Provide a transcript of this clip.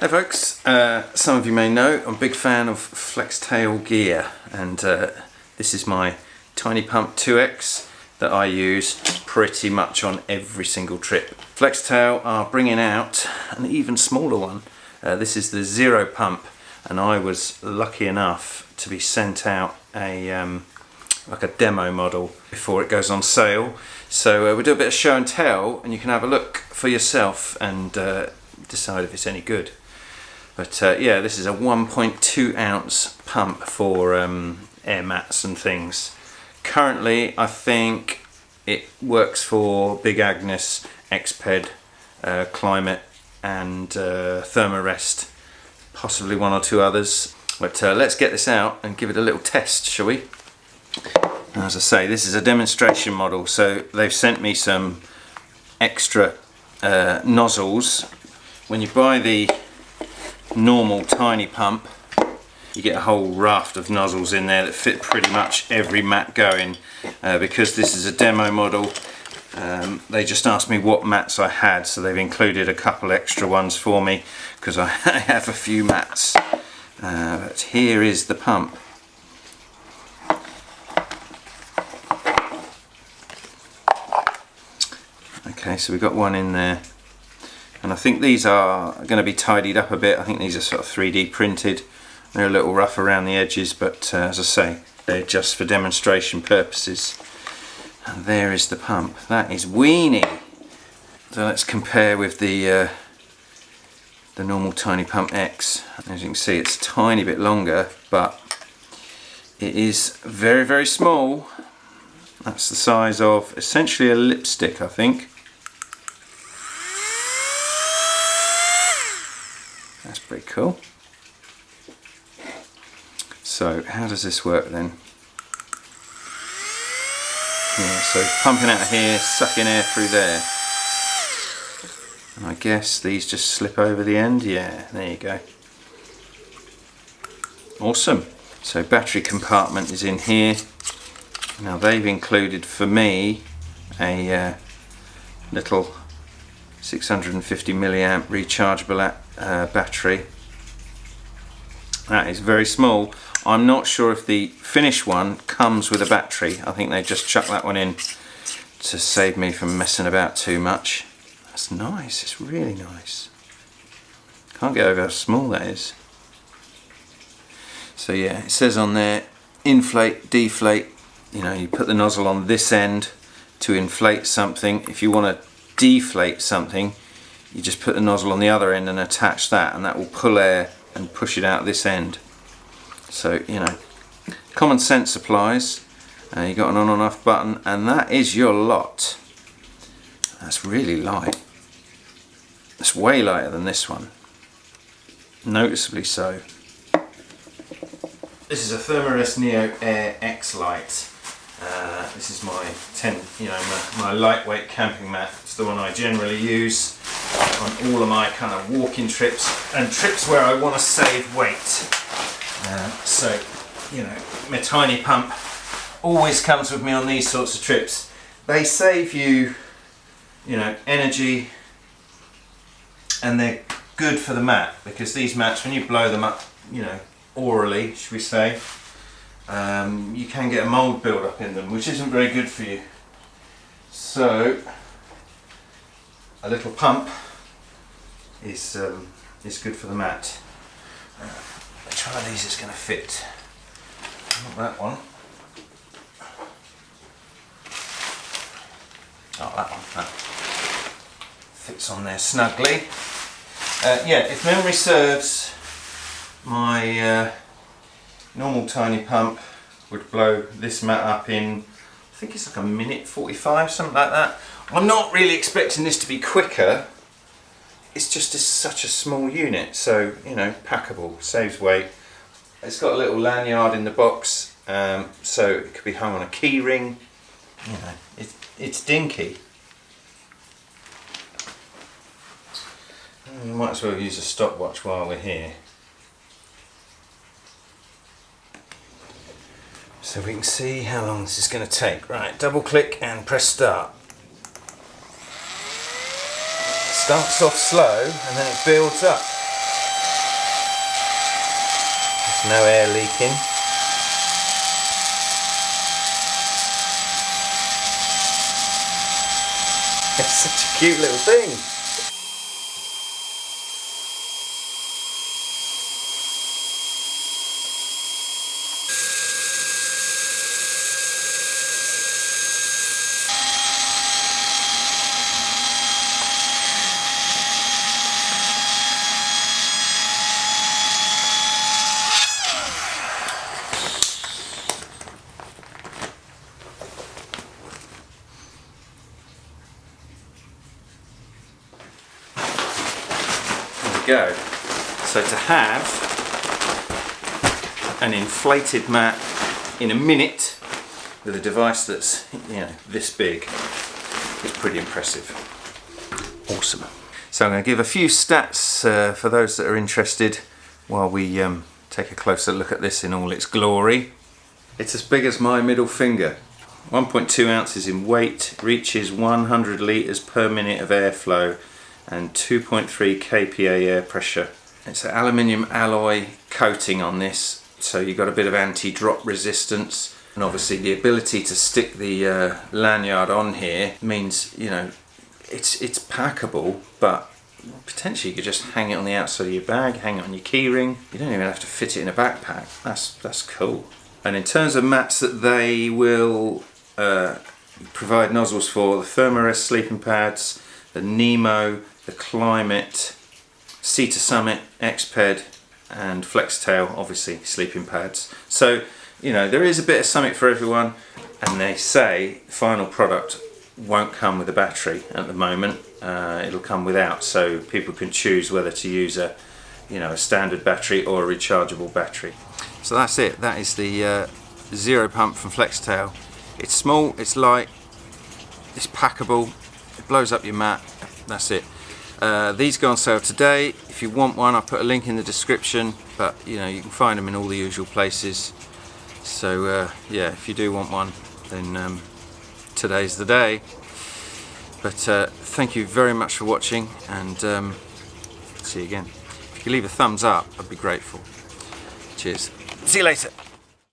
Hey folks, some of you may know I'm a big fan of Flextail gear, and this is my Tiny Pump 2X that I use pretty much on every single trip. Flextail are bringing out an even smaller one. This is the Zero pump, and I was lucky enough to be sent out a like a demo model before it goes on sale. So we'll do a bit of show and tell, and you can have a look for yourself and decide if it's any good. But yeah, this is a 1.2 ounce pump for air mats and things. Currently, I think it works for Big Agnes, Xped, Climate and Thermarest, possibly one or two others. But let's get this out and give it a little test, shall we? As I say, this is a demonstration model, so they've sent me some extra nozzles. When you buy the normal tiny pump, you get a whole raft of nozzles in there that fit pretty much every mat going. Because this is a demo model, they just asked me what mats I had, so they've included a couple extra ones for me because I have a few mats. But here is the pump. Okay, so we've got one in there. And I think these are going to be tidied up a bit. I think these are sort of 3D printed. They're a little rough around the edges, but as I say, they're just for demonstration purposes. And there is the pump. That is weeny. So let's compare with the normal Tiny Pump X. As you can see, it's a tiny bit longer, but it is very, very small. That's the size of essentially a lipstick, I think. That's pretty cool. So how does this work then? Yeah, so pumping out of here, sucking air through there. And I guess these just slip over the end. Yeah, there you go. Awesome. So battery compartment is in here. Now they've included for me a little 650 milliamp rechargeable battery. That is very small. I'm not sure if the finished one comes with a battery. I think they just chucked that one in to save me from messing about too much. That's nice, it's really nice. Can't get over how small that is. So yeah, it says on there, inflate, deflate. You know, you put the nozzle on this end to inflate something. If you want to deflate something, you just put the nozzle on the other end and attach that, and that will pull air and push it out this end. So, you know, common sense applies. You got an on and off button, and that is your lot. That's really light. It's way lighter than this one, noticeably so. This is a Thermarest Neo Air X Lite. This is my my lightweight camping mat. It's the one I generally use on all of my kind of walking trips and trips where I want to save weight. So, you know, my tiny pump always comes with me on these sorts of trips. They save you, you know, energy, and they're good for the mat, because these mats, when you blow them up, you know, orally, should we say, you can get a mould build up in them, which isn't very good for you. So a little pump is good for the mat. Which one of these is going to fit? Not that one. Oh, that one. That fits on there snugly. Yeah, if memory serves, my normal tiny pump would blow this mat up in, I think it's like a minute 45, something like that. I'm not really expecting this to be quicker. It's just such a small unit, so, you know, packable, saves weight. It's got a little lanyard in the box, so it could be hung on a key ring. You know, it's dinky. We might as well use a stopwatch while we're here. So we can see how long this is going to take. Right, double click and press start. Starts off slow and then it builds up. No air leaking. It's such a cute little thing. Go. So to have an inflated mat in a minute with a device that's, you know, this big is pretty impressive. Awesome. So I'm going to give a few stats for those that are interested while we take a closer look at this in all its glory. It's as big as my middle finger. 1.2 ounces in weight, reaches 100 litres per minute of airflow and 2.3 kPa air pressure. It's an aluminium alloy coating on this, so you've got a bit of anti-drop resistance, and obviously the ability to stick the lanyard on here means, you know, it's packable, but potentially you could just hang it on the outside of your bag, hang it on your keyring. You don't even have to fit it in a backpack. That's cool. And in terms of mats that they will provide nozzles for, the Thermarest sleeping pads, the Nemo, the Climate, Sea to Summit, Xped and Flextail, obviously sleeping pads. So, you know, there is a bit of something for everyone, and they say the final product won't come with a battery at the moment. It'll come without, so people can choose whether to use a, you know, a standard battery or a rechargeable battery. So that's it. That is the Zero pump from Flextail. It's small, it's light, it's packable, it blows up your mat. That's it. These go on sale today. If you want one, I'll put a link in the description, but you know, you can find them in all the usual places. So yeah, if you do want one, then today's the day. But thank you very much for watching, and see you again. If you could leave a thumbs up, I'd be grateful. Cheers. See you later.